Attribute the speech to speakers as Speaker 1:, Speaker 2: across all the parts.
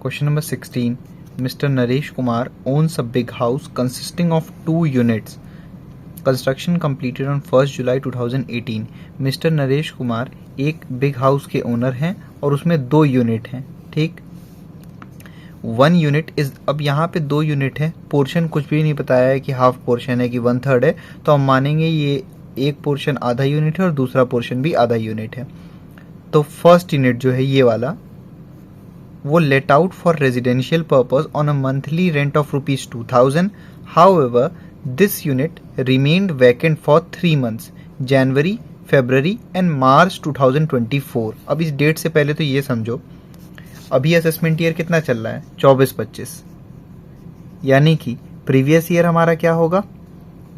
Speaker 1: Question number 16. Mr. Naresh Kumar owns a big house consisting of 2 units. Construction completed on 1st July 2018. Mr. Naresh Kumar एक big house के owner हैं और उसमें 2 unit हैं. ठीक, 1 unit is, अब यहाँ पे 2 यूनिट है, पोर्शन कुछ भी नहीं बताया है कि हाफ पोर्शन है कि 1/3 है, तो हम मानेंगे ये एक पोर्शन आधा यूनिट है और दूसरा पोर्शन भी आधा यूनिट है. तो फर्स्ट यूनिट जो है ये वाला, वो let out for residential purpose on a monthly rent of ₹2000. However this unit remained vacant for 3 months, January, February and March 2024. अब इस डेट से पहले तो ये समझो अभी असेसमेंट ईयर कितना चल रहा है, 24-25, यानी कि प्रीवियस ईयर हमारा क्या होगा,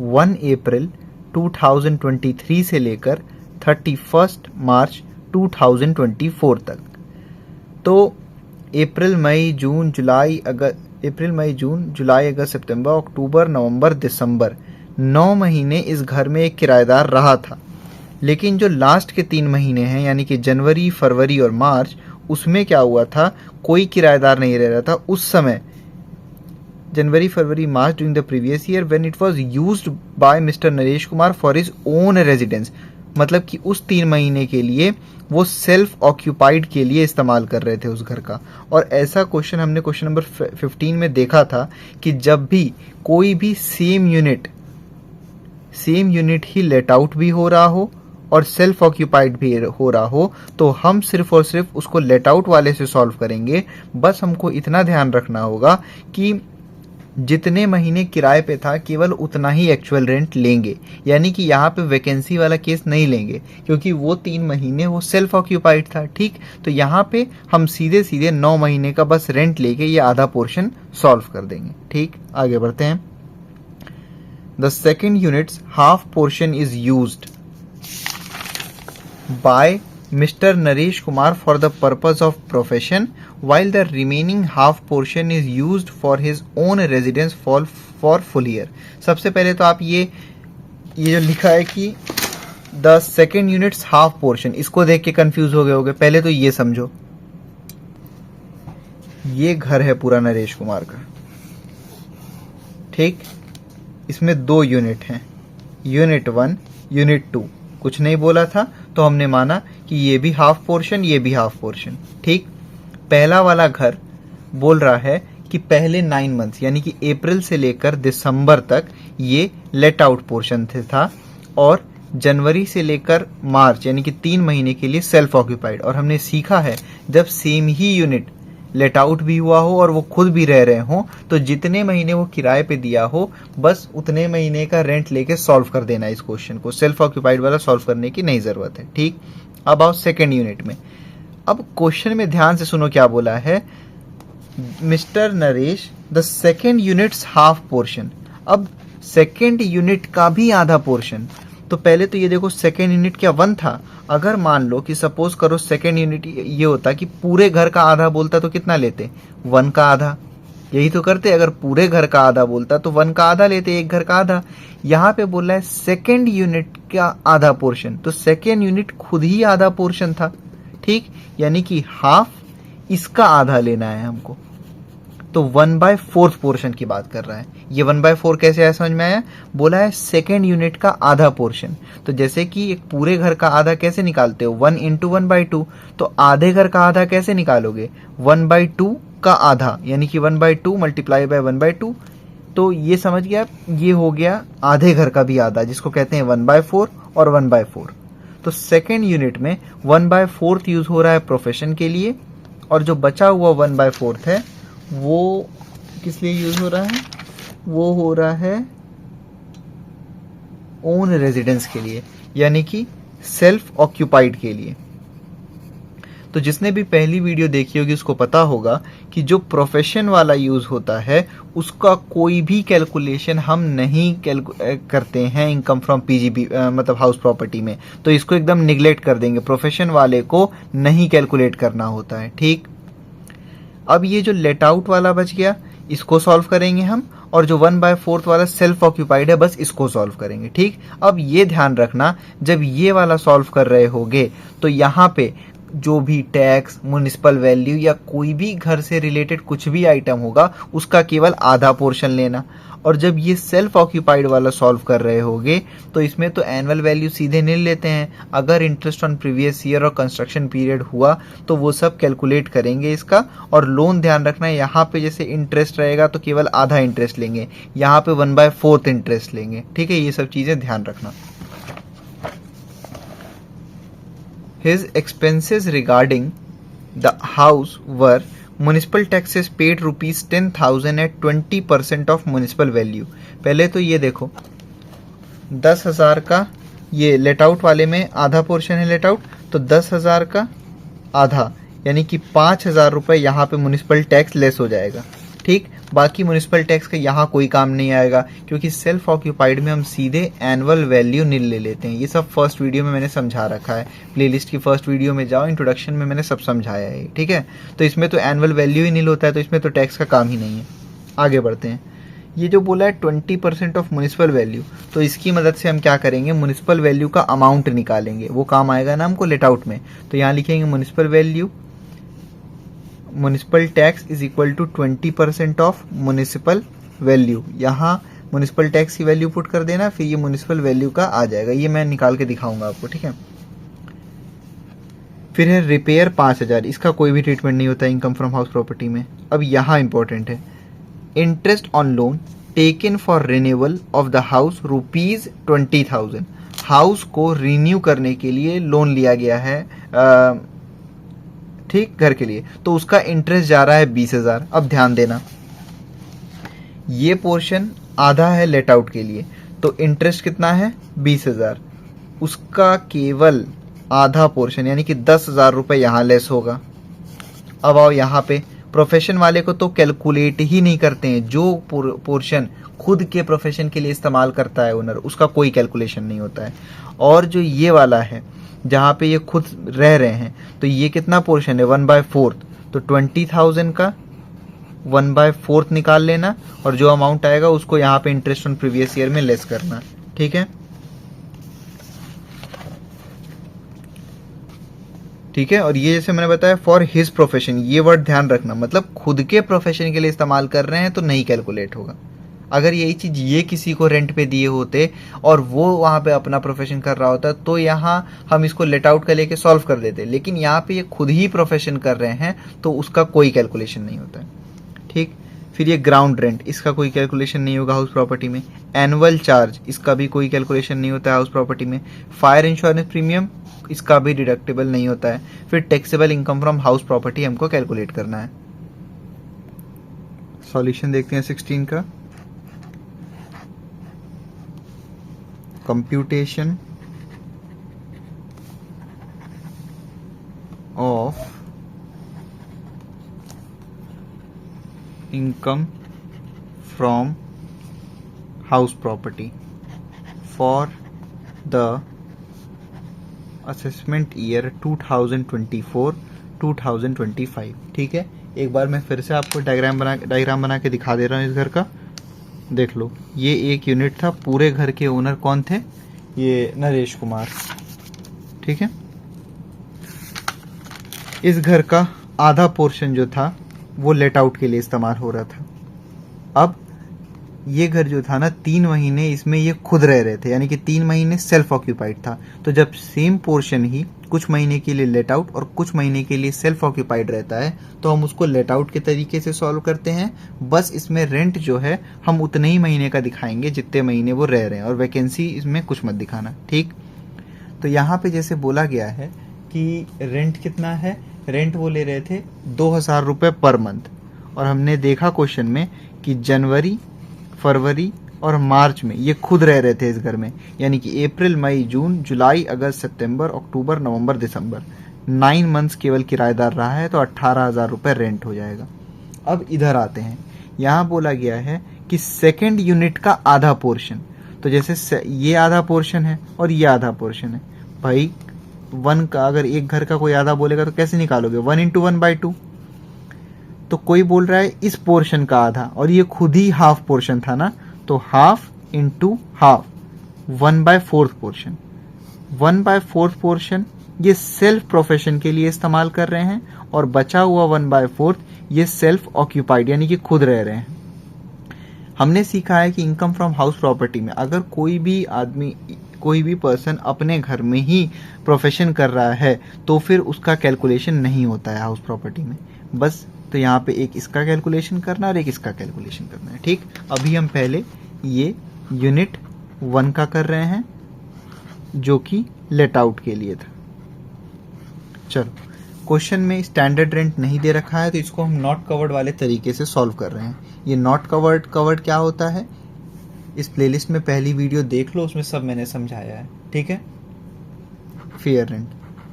Speaker 1: 1 अप्रैल 2023 से लेकर 31 मार्च 2024 तक. तो अप्रैल मई जून जुलाई अगस्त सितंबर अक्टूबर नवंबर दिसंबर 9 महीने इस घर में एक किराएदार रहा था. लेकिन जो लास्ट के 3 महीने हैं यानी कि जनवरी, फरवरी और मार्च, उसमें क्या हुआ था, कोई किराएदार नहीं रह रहा था उस समय. January, February, March during the previous year when it was used by Mr Naresh Kumar for his own residence. मतलब कि उस 3 महीने के लिए वो सेल्फ ऑक्यूपाइड के लिए इस्तेमाल कर रहे थे उस घर का. और ऐसा क्वेश्चन हमने क्वेश्चन नंबर 15 में देखा था कि जब भी कोई भी सेम यूनिट ही लेट आउट भी हो रहा हो और सेल्फ ऑक्यूपाइड भी हो रहा हो, तो हम सिर्फ और सिर्फ उसको लेट आउट वाले से सॉल्व करेंगे. बस हमको इतना ध्यान रखना होगा कि जितने महीने किराए पे था केवल उतना ही एक्चुअल रेंट लेंगे, यानी कि यहाँ पे वैकेंसी वाला केस नहीं लेंगे क्योंकि वो 3 महीने वो सेल्फ ऑक्यूपाइड था. ठीक, तो यहाँ पे हम सीधे 9 महीने का बस रेंट लेके ये आधा पोर्शन सॉल्व कर देंगे. ठीक, आगे बढ़ते हैं. The second units half portion is used by Mr. Naresh Kumar for the purpose of profession, while the remaining half portion is used for his own residence for full year. सबसे पहले तो आप ये जो लिखा है कि the second units half portion, इसको देख के कंफ्यूज हो गए होगे. पहले तो ये समझो, ये घर है पूरा नरेश कुमार का. ठीक, इसमें 2 यूनिट हैं, यूनिट 1, यूनिट 2. कुछ नहीं बोला था तो हमने माना कि ये भी हाफ पोर्शन, ये भी हाफ पोर्शन. ठीक, पहला वाला घर बोल रहा है कि पहले 9 months यानी कि अप्रैल से लेकर दिसंबर तक ये लेट आउट पोर्शन था और जनवरी से लेकर मार्च यानी कि 3 महीने के लिए सेल्फ ऑक्यूपाइड. और हमने सीखा है जब सेम ही यूनिट लेट आउट भी हुआ हो और वो खुद भी रह रहे हो तो जितने महीने वो किराए पे दिया हो बस उतने महीने का रेंट लेके सॉल्व कर देना. इस क्वेश्चन को सेल्फ ऑक्यूपाइड वाला सॉल्व करने की नहीं जरूरत है. ठीक, अब आओ सेकेंड यूनिट में. अब क्वेश्चन में ध्यान से सुनो क्या बोला है, mister Naresh the second units half portion. अब सेकेंड यूनिट का भी आधा पोर्शन. तो पहले तो ये देखो सेकेंड यूनिट क्या 1 था. अगर मान लो कि सपोज करो सेकेंड यूनिट ये होता कि पूरे घर का आधा बोलता तो कितना लेते, 1 का आधा. यही तो करते, अगर पूरे घर का आधा बोलता तो 1 का आधा लेते, एक घर का आधा. यहाँ पे बोल रहा है सेकेंड यूनिट का आधा पोर्शन, तो सेकेंड यूनिट खुद ही आधा पोर्शन था. ठीक, यानी कि हाफ इसका आधा लेना है हमको. तो 1/4 पोर्शन की बात कर रहा है. ये 1/4 कैसे आया समझ में आया, बोला है सेकेंड यूनिट का आधा पोर्शन. तो जैसे कि एक पूरे घर का आधा कैसे निकालते हो, 1 × 1/2. तो आधे घर का आधा कैसे निकालोगे, 1/2 का आधा यानी कि 1/2 मल्टीप्लाई बाय 1/2. तो ये समझ गया, ये हो गया आधे घर का भी आधा जिसको कहते हैं 1/4 और 1/4. तो सेकेंड यूनिट में 1/4 यूज हो रहा है प्रोफेशन के लिए और जो बचा हुआ 1/4 है वो किस लिए यूज हो रहा है, वो हो रहा है ओन रेजिडेंस के लिए यानी कि सेल्फ ऑक्यूपाइड के लिए. तो जिसने भी पहली वीडियो देखी होगी उसको पता होगा कि जो प्रोफेशन वाला यूज होता है उसका कोई भी कैलकुलेशन हम नहीं करते हैं इनकम फ्रॉम पीजीबी मतलब हाउस प्रॉपर्टी में. तो इसको एकदम निगलेक्ट कर देंगे, प्रोफेशन वाले को नहीं कैलकुलेट करना होता है. ठीक, अब ये जो लेट आउट वाला बच गया इसको सॉल्व करेंगे हम, और जो 1/4 वाला सेल्फ ऑक्यूपाइड है बस इसको सॉल्व करेंगे. ठीक, अब ये ध्यान रखना जब ये वाला सॉल्व कर रहे होगे तो यहाँ पे जो भी टैक्स, म्युनिसिपल वैल्यू या कोई भी घर से रिलेटेड कुछ भी आइटम होगा उसका केवल आधा पोर्शन लेना। और जब ये सेल्फ ऑक्यूपाइड वाला सॉल्व कर रहे होगे तो इसमें तो एनुअल वैल्यू सीधे नहीं लेते हैं, अगर इंटरेस्ट ऑन प्रीवियस ईयर और कंस्ट्रक्शन पीरियड हुआ तो वो सब कैलकुलेट करेंगे इसका। और लोन ध्यान रखना है, यहाँ पे जैसे इंटरेस्ट रहेगा तो केवल आधा इंटरेस्ट लेंगे, यहाँ पे 1/4 इंटरेस्ट लेंगे। ठीक है, ये सब चीजें ध्यान रखना। His expenses regarding the house were municipal taxes paid rupees 10,000 at 20% of municipal value। पहले तो ये देखो 10,000 का ये लेट आउट वाले में आधा पोर्शन है लेट आउट, तो 10,000 का आधा यानी कि 5,000 रुपये यहाँ पे म्युनिसिपल टैक्स लेस हो जाएगा। ठीक, बाकी म्युनिसिपल टैक्स का यहाँ कोई काम नहीं आएगा क्योंकि सेल्फ ऑक्यूपाइड में हम सीधे एनुअल वैल्यू नील ले लेते हैं। ये सब फर्स्ट वीडियो में मैंने समझा रखा है, प्लेलिस्ट की फर्स्ट वीडियो में जाओ, इंट्रोडक्शन में मैंने सब समझाया है। ठीक है, तो इसमें तो एनुअल वैल्यू ही नील होता है, तो इसमें तो टैक्स का काम ही नहीं है। आगे बढ़ते हैं। ये जो बोला है 20% ऑफ म्युनिसिपल वैल्यू, तो इसकी मदद से हम क्या करेंगे, म्युनिसिपल वैल्यू का अमाउंट निकालेंगे, वो काम आएगा ना हमको लेट आउट में। तो यहाँ लिखेंगे municipal value, municipal tax is equal to 20% of municipal value. यहाँ म्युनिसिपल टैक्स की वैल्यू पुट कर देना, फिर ये म्युनिसिपल वैल्यू का आ जाएगा, ये मैं निकाल के दिखाऊंगा आपको। ठीक है, फिर है रिपेयर 5,000, इसका कोई भी ट्रीटमेंट नहीं होता इनकम फ्रॉम हाउस प्रॉपर्टी में। अब यहाँ इंपॉर्टेंट है, interest on loan taken for renewal of the house rupees 20,000। House को रिन्यू करने के लिए लोन लिया गया है, ठीक, घर के लिए, तो उसका इंटरेस्ट जा रहा है 20,000। अब ध्यान देना, ये पोर्शन आधा है लेट आउट के लिए, तो इंटरेस्ट कितना है 20,000, उसका केवल आधा पोर्शन यानी कि 10,000 रुपये यहाँ लेस होगा। अब आओ यहाँ पे, प्रोफेशन वाले को तो कैलकुलेट ही नहीं करते हैं, जो पोर्शन खुद के प्रोफेशन के लिए इस्तेमाल करता है ओनर, उसका कोई कैलकुलेशन नहीं होता है। और जो ये वाला है जहाँ पे ये खुद रह रहे हैं, तो ये कितना पोर्शन है 1/4, तो 20,000 का 1/4 निकाल लेना और जो अमाउंट आएगा उसको यहाँ पे इंटरेस्ट ऑन प्रीवियस ईयर में लेस करना। ठीक है, ठीक है। और ये जैसे मैंने बताया फॉर हिज प्रोफेशन, ये वर्ड ध्यान रखना, मतलब खुद के प्रोफेशन के लिए इस्तेमाल कर रहे हैं तो नहीं कैलकुलेट होगा। अगर यही चीज ये किसी को रेंट पे दिए होते और वो वहां पे अपना प्रोफेशन कर रहा होता तो यहाँ हम इसको लेट आउट का लेके सॉल्व कर देते, लेकिन यहाँ पे ये खुद ही प्रोफेशन कर रहे हैं तो उसका कोई कैलकुलेशन नहीं होता है। ठीक, फिर ये ग्राउंड रेंट, इसका कोई कैलकुलेशन नहीं होगा हाउस प्रॉपर्टी में। एनुअल चार्ज, इसका भी कोई कैलकुलेशन नहीं होता है हाउस प्रॉपर्टी में। फायर इंश्योरेंस प्रीमियम, इसका भी डिडक्टेबल नहीं होता है। फिर taxable income from house property हमको कैलकुलेट करना है। सॉल्यूशन देखते हैं 16 का। Computation of income from house property for the assessment year 2024-2025। ठीक है, एक बार मैं फिर से आपको डायग्राम बना के दिखा दे रहा हूँ इस घर का। देख लो, ये एक यूनिट था, पूरे घर के ओनर कौन थे, ये नरेश कुमार। ठीक है, इस घर का आधा पोर्शन जो था वो लेट आउट के लिए इस्तेमाल हो रहा था। अब ये घर जो था ना 3 महीने इसमें ये खुद रह रहे थे, यानी कि 3 महीने सेल्फ ऑक्यूपाइड था। तो जब सेम पोर्शन ही कुछ महीने के लिए लेट आउट और कुछ महीने के लिए सेल्फ ऑक्यूपाइड रहता है तो हम उसको लेट आउट के तरीके से सॉल्व करते हैं। बस इसमें रेंट जो है हम उतने ही महीने का दिखाएंगे जितने महीने वो रह रहे हैं, और वैकेंसी इसमें कुछ मत दिखाना। ठीक, तो यहाँ पे जैसे बोला गया है कि रेंट कितना है, रेंट वो ले रहे थे 2,000 रुपये पर मंथ, और हमने देखा क्वेश्चन में कि जनवरी, फरवरी और मार्च में ये खुद रह रहे थे इस घर में, यानी कि अप्रैल, मई, जून, जुलाई, अगस्त, सितंबर, अक्टूबर, नवंबर, दिसंबर, 9 मंथ्स केवल किराएदार रहा है, तो 18,000 रुपये रेंट हो जाएगा। अब इधर आते हैं, यहाँ बोला गया है कि सेकेंड यूनिट का आधा पोर्शन, तो जैसे ये आधा पोर्शन है और ये आधा पोर्शन है भाई, 1 का अगर एक घर का कोई आधा बोलेगा तो कैसे निकालोगे, 1 × 1/2। तो कोई बोल रहा है इस पोर्शन का आधा, और ये खुद ही हाफ पोर्शन था ना, तो half into half, 1/4 portion. 1/4 portion ये सेल्फ प्रोफेशन के लिए इस्तेमाल कर रहे हैं, और बचा हुआ 1/4 ये सेल्फ ऑक्यूपाइड यानी कि खुद रह रहे हैं। हमने सीखा है कि इनकम फ्रॉम हाउस प्रॉपर्टी में अगर कोई भी आदमी, कोई भी पर्सन अपने घर में ही प्रोफेशन कर रहा है तो फिर उसका कैलकुलेशन नहीं होता है हाउस प्रॉपर्टी में। बस तो यहाँ पे एक इसका कैलकुलेशन करना और एक इसका कैलकुलेशन करना है। ठीक, अभी हम पहले ये यूनिट 1 का कर रहे हैं जो कि लेट आउट के लिए था। चलो, क्वेश्चन में स्टैंडर्ड रेंट नहीं दे रखा है तो इसको हम नॉट कवर्ड वाले तरीके से सॉल्व कर रहे हैं। ये नॉट कवर्ड क्या होता है, इस प्लेलिस्ट में पहली वीडियो देख लो, उसमें सब मैंने समझाया है। ठीक है, फेयर रेंट।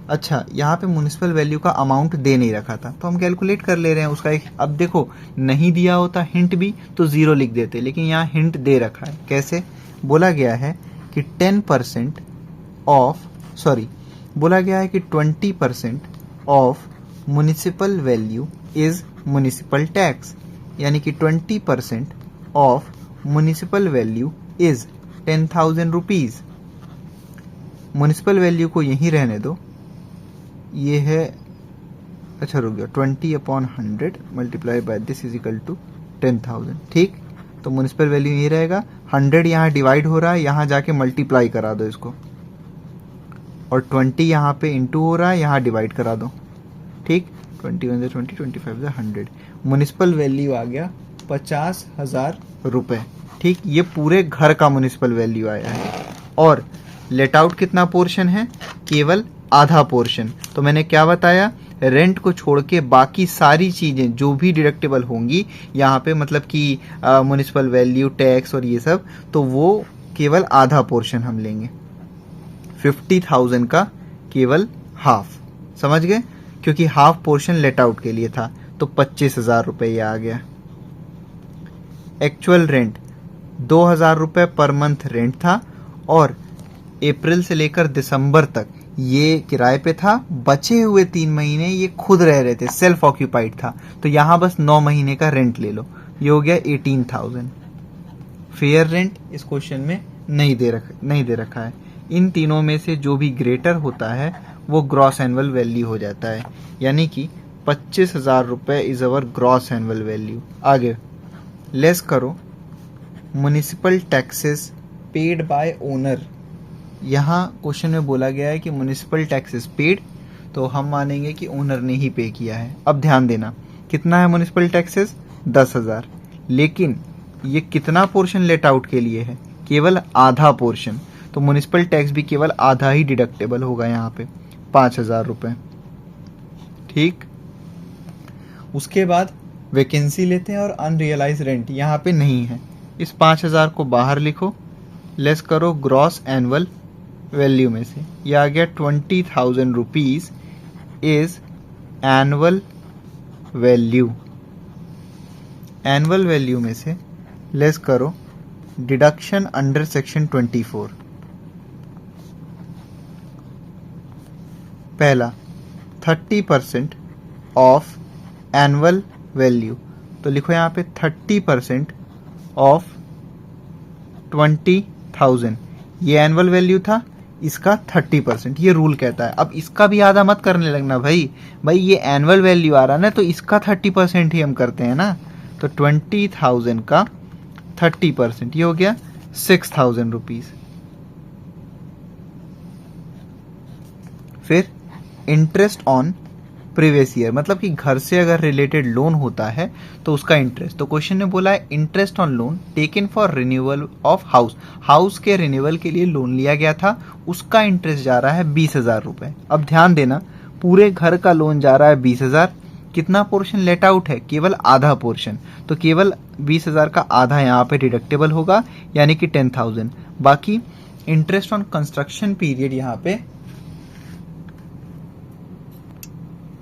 Speaker 1: अच्छा, यहाँ पे म्युनिसिपल वैल्यू का अमाउंट दे नहीं रखा था तो हम कैलकुलेट कर ले रहे हैं उसका एक। अब देखो, नहीं दिया होता हिंट भी तो 0 लिख देते, लेकिन यहाँ हिंट दे रखा है। कैसे? बोला गया है कि 10% ऑफ, सॉरी, बोला गया है कि 20% of municipal value is municipal tax, यानी कि 20% of municipal value is 10,000 rupees. Municipal value को यहीं रहने दो, ये है, अच्छा रुक गया, 20/100 multiply by this is equal to 10,000। ठीक, तो म्युनिसिपल वैल्यू यही रहेगा। 100 यहाँ डिवाइड हो रहा है, यहाँ जाके मल्टीप्लाई करा दो इसको, और 20 यहाँ पे इंटू हो रहा है, यहाँ डिवाइड करा दो। ठीक, 21 से 20, 25 से 100, म्युनिसिपल वैल्यू आ गया 50,000 रुपए। ठीक, ये पूरे घर का म्युनिसिपल वैल्यू आया है। और लेट आउट कितना पोर्शन है? केवल आधा पोर्शन। तो मैंने क्या बताया, रेंट को छोड़ के बाकी सारी चीजें जो भी डिडक्टेबल होंगी यहाँ पे, मतलब कि म्युनिसिपल वैल्यू, टैक्स और ये सब, तो वो केवल आधा पोर्शन हम लेंगे। 50,000 का केवल हाफ, समझ गए? क्योंकि हाफ पोर्शन लेट आउट के लिए था, तो 25,000 रुपये ये आ गया। एक्चुअल रेंट 2,000 रुपये पर मंथ रेंट था, और अप्रैल से लेकर दिसंबर तक ये किराए पे था। बचे हुए 3 महीने ये खुद रह रहे थे, सेल्फ ऑक्यूपाइड था, तो यहाँ बस 9 महीने का रेंट ले लो, ये हो गया 18,000। फेयर रेंट इस क्वेश्चन में नहीं दे रखा है। इन तीनों में से जो भी ग्रेटर होता है वो ग्रॉस एनुअल वैल्यू हो जाता है, यानी कि 25,000 रुपये is our gross annual value. आगे लेस करो, municipal taxes paid by owner. यहाँ क्वेश्चन में बोला गया है कि म्युनिसिपल टैक्सेस पेड, तो हम मानेंगे कि ओनर ने ही पे किया है। अब ध्यान देना, कितना है म्युनिसिपल टैक्सेस? 10,000, लेकिन ये कितना पोर्शन लेट आउट के लिए है? केवल आधा पोर्शन, तो म्युनिसिपल टैक्स भी केवल आधा ही डिडक्टेबल होगा यहाँ पे, 5,000 रुपये। ठीक, उसके बाद वैकेंसी लेते हैं, और अनरियलाइज रेंट यहाँ पे नहीं है। इस 5,000 को बाहर लिखो, लेस करो ग्रॉस एनुअल वैल्यू में से, यह आ गया 20,000 rupees is annual value. Annual value में से लेस करो डिडक्शन अंडर सेक्शन 24। पहला 30% ऑफ एनुअल वैल्यू, तो लिखो यहाँ पे 30% ऑफ 20,000, ये एनुअल वैल्यू था, इसका 30%, ये रूल कहता है। अब इसका भी आधा मत करने लगना भाई ये एनुअल वैल्यू आ रहा ना, तो इसका 30% ही हम करते हैं ना, तो 20,000 का 30%, ये हो गया 6,000 रुपीज। फिर इंटरेस्ट ऑन प्रीवियस ईयर, मतलब कि घर से अगर रिलेटेड लोन होता है तो उसका इंटरेस्ट। तो क्वेश्चन ने बोला है interest on loan taken for renewal of house, house के रिन्यूअल के लिए लोन लिया गया था, उसका इंटरेस्ट जा रहा है 20,000 रुपए। अब ध्यान देना, पूरे घर का लोन जा रहा है 20,000, कितना पोर्शन लेट आउट है? केवल आधा पोर्शन, तो केवल 20,000 का आधा यहाँ पे डिडक्टेबल होगा, यानी कि 10,000। बाकी इंटरेस्ट ऑन कंस्ट्रक्शन पीरियड यहाँ पे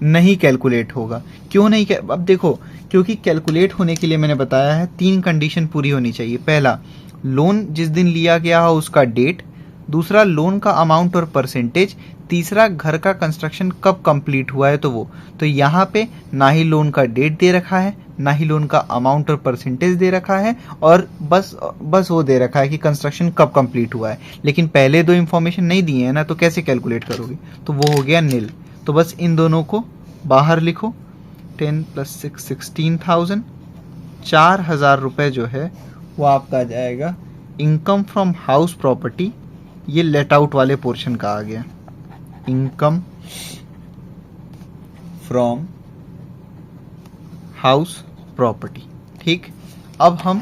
Speaker 1: नहीं कैलकुलेट होगा। क्यों नहीं? अब देखो, क्योंकि कैलकुलेट होने के लिए मैंने बताया है 3 कंडीशन पूरी होनी चाहिए। पहला, लोन जिस दिन लिया गया हो उसका डेट, दूसरा लोन का अमाउंट और परसेंटेज, तीसरा घर का कंस्ट्रक्शन कब कंप्लीट हुआ है तो वो। तो यहाँ पे ना ही लोन का डेट दे रखा है, ना ही लोन का अमाउंट और परसेंटेज दे रखा है, और बस वो दे रखा है कि कंस्ट्रक्शन कब कंप्लीट हुआ है, लेकिन पहले दो इंफॉर्मेशन नहीं दिए हैं ना, तो कैसे कैलकुलेट करोगे? तो वो हो गया नील। तो बस इन दोनों को बाहर लिखो। 10 + 6 16,000, 4,000 रुपये जो है वो आपका आ जाएगा इनकम फ्रॉम हाउस प्रॉपर्टी। ये लेट आउट वाले पोर्शन का आ गया, इनकम फ्रॉम हाउस प्रॉपर्टी। ठीक, अब हम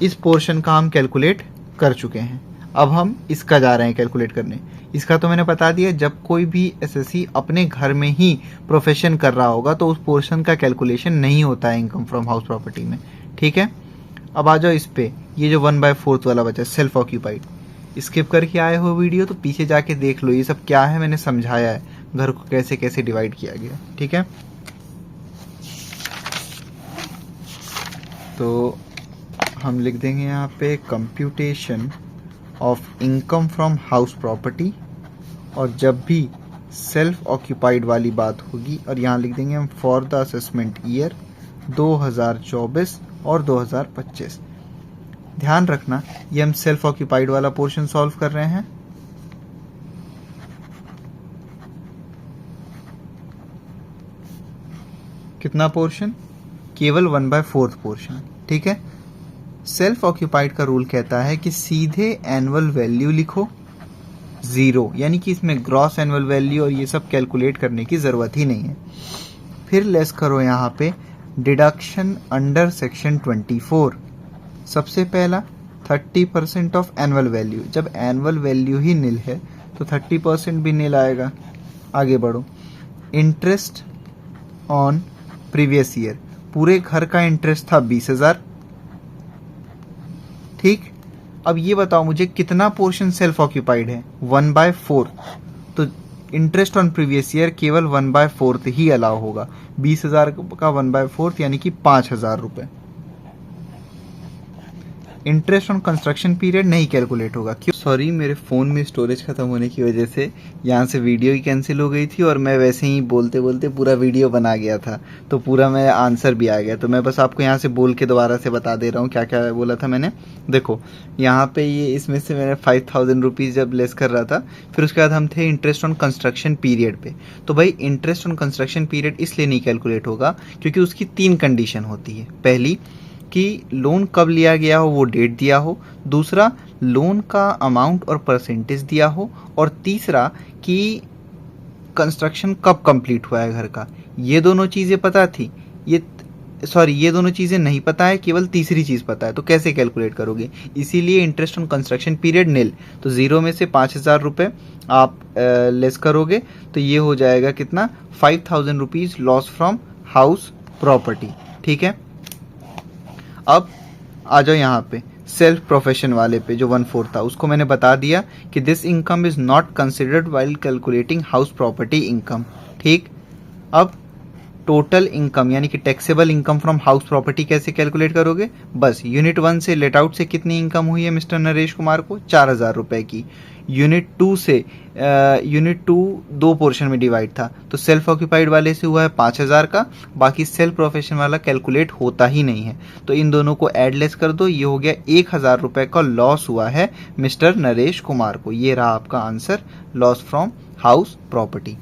Speaker 1: इस पोर्शन का हम कैलकुलेट कर चुके हैं। अब हम इसका जा रहे हैं कैलकुलेट करने। इसका तो मैंने बता दिया, जब कोई भी एसएससी अपने घर में ही प्रोफेशन कर रहा होगा तो उस पोर्शन का कैलकुलेशन नहीं होता है इनकम फ्रॉम हाउस प्रॉपर्टी में। ठीक है, अब आ जाओ इस पे। ये जो 1/4 वाला बचा सेल्फ ऑक्यूपाइड, स्किप करके आए हो वीडियो तो पीछे जाके देख लो, ये सब क्या है मैंने समझाया है, घर को कैसे कैसे डिवाइड किया गया। ठीक है, तो हम लिख देंगे यहाँ पे computation of income from house property, और जब भी सेल्फ ऑक्यूपाइड वाली बात होगी, और यहाँ लिख देंगे हम फॉर द असेसमेंट ईयर 2024 और 2025। ध्यान रखना, ये हम सेल्फ ऑक्यूपाइड वाला पोर्शन सॉल्व कर रहे हैं। कितना पोर्शन? केवल 1/4 पोर्शन। ठीक है, सेल्फ ऑक्यूपाइड का रूल कहता है कि सीधे एनुअल वैल्यू लिखो 0, यानी कि इसमें ग्रॉस एनुअल वैल्यू और ये सब कैलकुलेट करने की जरूरत ही नहीं है। फिर लेस करो यहाँ पे डिडक्शन अंडर सेक्शन 24। सबसे पहला 30% ऑफ एनुअल वैल्यू। जब एनुअल वैल्यू ही नील है तो 30% भी नील आएगा। आगे बढ़ो, इंटरेस्ट ऑन प्रीवियस ईयर, पूरे घर का इंटरेस्ट था 20,000। ठीक, अब ये बताओ मुझे कितना पोर्शन सेल्फ ऑक्यूपाइड है? 1/4। तो इंटरेस्ट ऑन प्रीवियस ईयर केवल 1/4 ही अलाउ होगा। 20,000 का 1/4 यानी कि 5,000 रुपये। इंटरेस्ट ऑन कंस्ट्रक्शन पीरियड नहीं कैलकुलेट होगा। क्यों? सॉरी, मेरे फ़ोन में स्टोरेज खत्म होने की वजह से यहाँ से वीडियो ही कैंसिल हो गई थी, और मैं वैसे ही बोलते बोलते पूरा वीडियो बना गया था, तो पूरा मेरा आंसर भी आ गया। तो मैं बस आपको यहाँ से बोल के दोबारा से बता दे रहा हूँ क्या क्या बोला था मैंने। देखो यहाँ पे ये इसमें से मैंने 5,000 रुपीज़ जब लेस कर रहा था, फिर उसके बाद हम थे इंटरेस्ट ऑन कंस्ट्रक्शन पीरियड पे। तो भाई इंटरेस्ट ऑन कंस्ट्रक्शन पीरियड इसलिए नहीं कैलकुलेट होगा क्योंकि उसकी 3 कंडीशन होती है। पहली कि लोन कब लिया गया हो वो डेट दिया हो, दूसरा लोन का अमाउंट और परसेंटेज दिया हो, और तीसरा कि कंस्ट्रक्शन कब कंप्लीट हुआ है घर का। ये दोनों चीज़ें पता थी, ये दोनों चीज़ें नहीं पता है, केवल तीसरी चीज़ पता है। तो कैसे कैलकुलेट करोगे? इसीलिए इंटरेस्ट ऑन कंस्ट्रक्शन पीरियड नील। तो 0 में से 5,000 रुपये आप लेस करोगे तो ये हो जाएगा कितना? 5,000 rupees loss from house property. ठीक है, अब आ जाओ यहाँ पे सेल्फ प्रोफेशन वाले पे जो 1/4 था, उसको मैंने बता दिया कि this income is not considered while calculating house property income. ठीक, अब टोटल इनकम यानी कि taxable income from house property कैसे कैलकुलेट करोगे? बस यूनिट 1 से लेट आउट से कितनी इनकम हुई है मिस्टर नरेश कुमार को? 4,000 रुपये की। यूनिट 2 से यूनिट 2 2 पोर्शन में डिवाइड था, तो सेल्फ ऑक्यूपाइड वाले से हुआ है 5,000 का, बाकी सेल्फ प्रोफेशन वाला कैलकुलेट होता ही नहीं है। तो इन दोनों को एडलेस कर दो, ये हो गया 1,000 रुपये का लॉस हुआ है मिस्टर नरेश कुमार को। ये रहा आपका answer, loss from house property.